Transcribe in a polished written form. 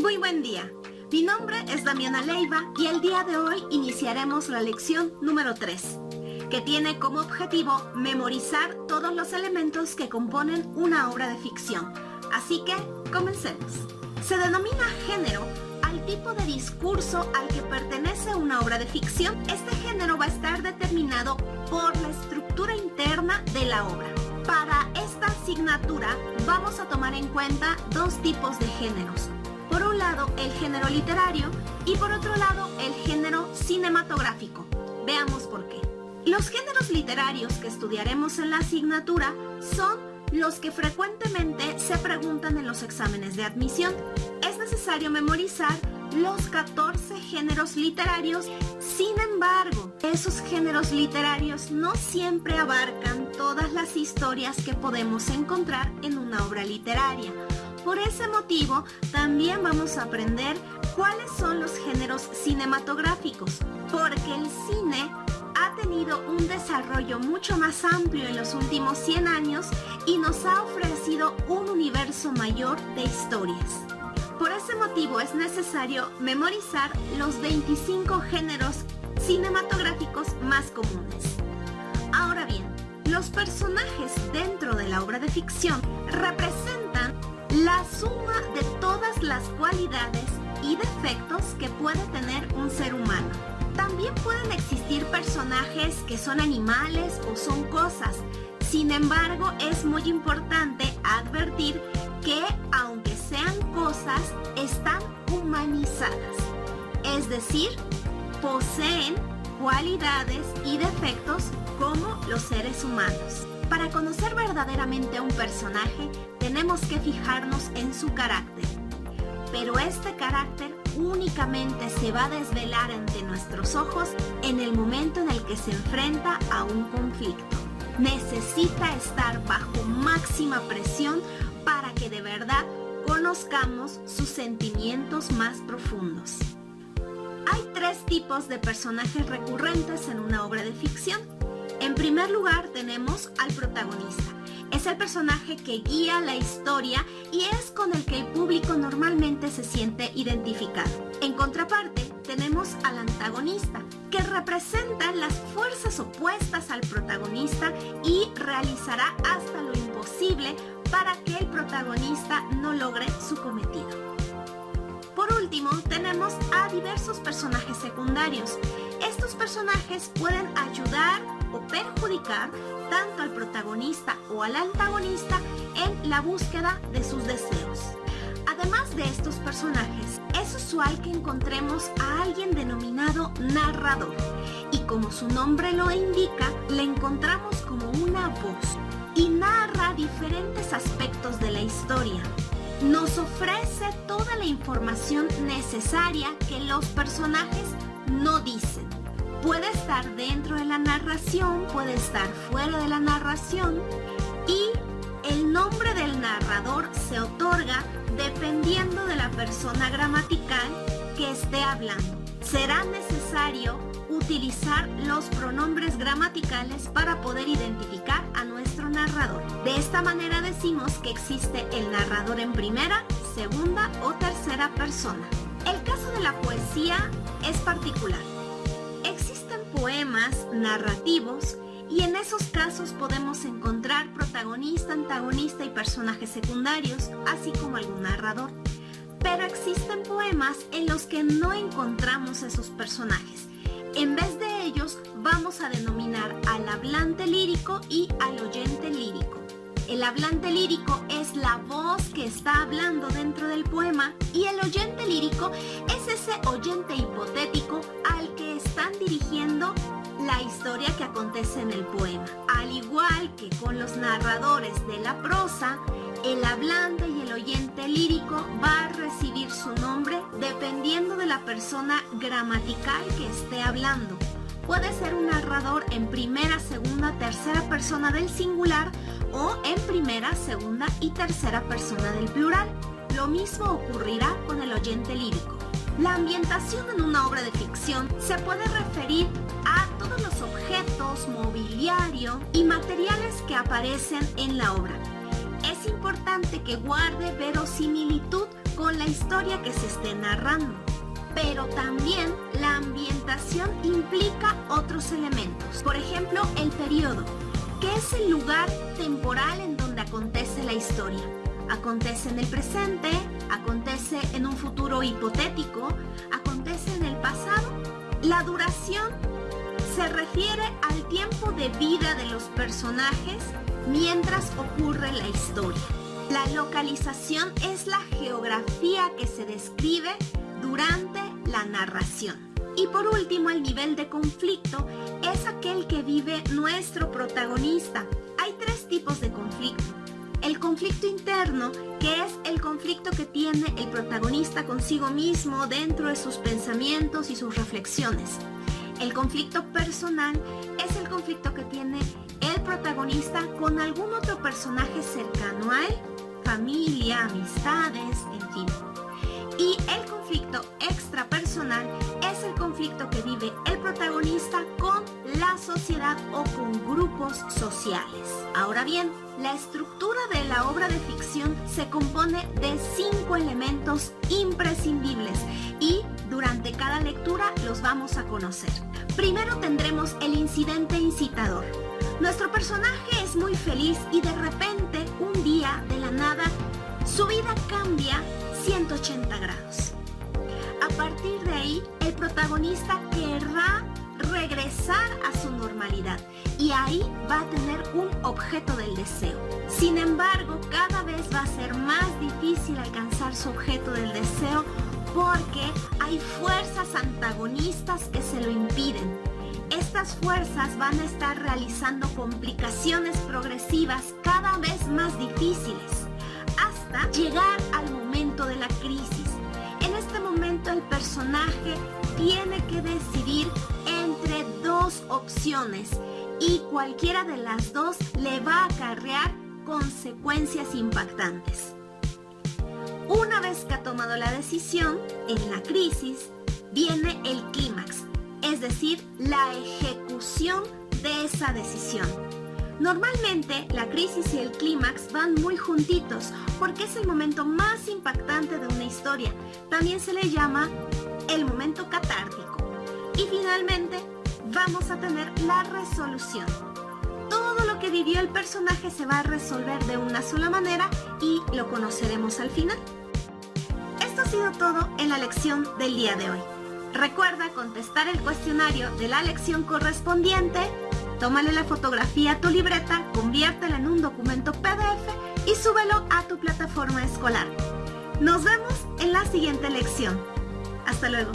Muy buen día. Mi nombre es Damiana Leiva y el día de hoy iniciaremos la lección número 3, que tiene como objetivo memorizar todos los elementos que componen una obra de ficción. Así que, comencemos. Se denomina género al tipo de discurso al que pertenece una obra de ficción. Este género va a estar determinado por la estructura interna de la obra. Para esta asignatura vamos a tomar en cuenta dos tipos de géneros. Por un lado, el género literario y por otro lado, el género cinematográfico. Veamos por qué. Los géneros literarios que estudiaremos en la asignatura son los que frecuentemente se preguntan en los exámenes de admisión. Es necesario memorizar los 14 géneros literarios. Sin embargo, esos géneros literarios no siempre abarcan todas las historias que podemos encontrar en una obra literaria. Por ese motivo, también vamos a aprender cuáles son los géneros cinematográficos, porque el cine ha tenido un desarrollo mucho más amplio en los últimos 100 años y nos ha ofrecido un universo mayor de historias. Por ese motivo es necesario memorizar los 25 géneros cinematográficos más comunes. Ahora bien, los personajes dentro de la obra de ficción representan la suma de todas las cualidades y defectos que puede tener un ser humano. También pueden existir personajes que son animales o son cosas. Sin embargo, es muy importante advertir que, aunque sean cosas, están humanizadas. Es decir, poseen cualidades y defectos como los seres humanos. Para conocer verdaderamente a un personaje, tenemos que fijarnos en su carácter. Pero este carácter únicamente se va a desvelar ante nuestros ojos en el momento en el que se enfrenta a un conflicto. Necesita estar bajo máxima presión para que de verdad conozcamos sus sentimientos más profundos. Hay tres tipos de personajes recurrentes en una obra de ficción. En primer lugar tenemos al protagonista. Es el personaje que guía la historia y es con el que el público normalmente se siente identificado. En contraparte, tenemos al antagonista, que representa las fuerzas opuestas al protagonista y realizará hasta lo imposible para que el protagonista no logre su cometido. Por último, tenemos a diversos personajes secundarios. Estos personajes pueden ayudar o perjudicar tanto al protagonista o al antagonista en la búsqueda de sus deseos. Además de estos personajes, es usual que encontremos a alguien denominado narrador y, como su nombre lo indica, le encontramos como una voz y narra diferentes aspectos de la historia. Nos ofrece toda la información necesaria que los personajes no dicen. Puede estar dentro de la narración, puede estar fuera de la narración y el nombre del narrador se otorga dependiendo de la persona gramatical que esté hablando. Será necesario utilizar los pronombres gramaticales para poder identificar a nuestro narrador. De esta manera decimos que existe el narrador en primera, segunda o tercera persona. El caso de la poesía es particular. Existen poemas narrativos y en esos casos podemos encontrar protagonista, antagonista y personajes secundarios, así como algún narrador. Pero existen poemas en los que no encontramos esos personajes. En vez de ellos, vamos a denominar al hablante lírico y al oyente lírico. El hablante lírico es la voz que está hablando dentro del poema y el oyente lírico es ese oyente hipotético al que están dirigiendo la historia que acontece en el poema. Al igual que con los narradores de la prosa, el hablante y el oyente lírico va a recibir su nombre dependiendo de la persona gramatical que esté hablando. Puede ser un narrador en primera, segunda, tercera persona del singular o en primera, segunda y tercera persona del plural. Lo mismo ocurrirá con el oyente lírico. La ambientación en una obra de ficción se puede referir a todos los objetos, mobiliario y materiales que aparecen en la obra. Es importante que guarde verosimilitud con la historia que se esté narrando, pero también la ambientación implica otros elementos. Por ejemplo, el periodo, que es el lugar temporal en donde acontece la historia. Acontece en el presente, acontece en un futuro hipotético, acontece en el pasado. La duración se refiere al tiempo de vida de los personajes mientras ocurre la historia. La localización es la geografía que se describe durante la narración. Y por último, el nivel de conflicto es aquel que vive nuestro protagonista. Hay tres tipos de conflicto. El conflicto interno, que es el conflicto que tiene el protagonista consigo mismo dentro de sus pensamientos y sus reflexiones. El conflicto personal es el conflicto que tiene el protagonista con algún otro personaje cercano a él, familia, amistades, en fin. Y el conflicto extrapersonal es el conflicto que vive el protagonista con la sociedad o con grupos sociales. Ahora bien, la estructura de la obra de ficción se compone de 5 elementos imprescindibles y durante cada lectura los vamos a conocer. Primero tendremos el incidente incitador. Nuestro personaje es muy feliz y de repente, un día, de la nada, su vida cambia 180 grados. A partir de ahí, el protagonista querrá regresar a su normalidad y ahí va a tener un objeto del deseo. Sin embargo, cada vez va a ser más difícil alcanzar su objeto del deseo porque hay fuerzas antagonistas que se lo impiden. Estas fuerzas van a estar realizando complicaciones progresivas cada vez más difíciles hasta llegar al momento de la crisis. En este momento el personaje tiene que decidir entre 2 opciones y cualquiera de las 2 le va a acarrear consecuencias impactantes. Una vez que ha tomado la decisión, en la crisis viene el clímax, es decir, la ejecución de esa decisión. Normalmente la crisis y el clímax van muy juntitos porque es el momento más impactante de una historia. También se le llama el momento catártico. Y finalmente vamos a tener la resolución. Todo lo que vivió el personaje se va a resolver de una sola manera y lo conoceremos al final. Esto ha sido todo en la lección del día de hoy. Recuerda contestar el cuestionario de la lección correspondiente, tómale la fotografía a tu libreta, conviértela en un documento PDF y súbelo a tu plataforma escolar. Nos vemos en la siguiente lección. Hasta luego.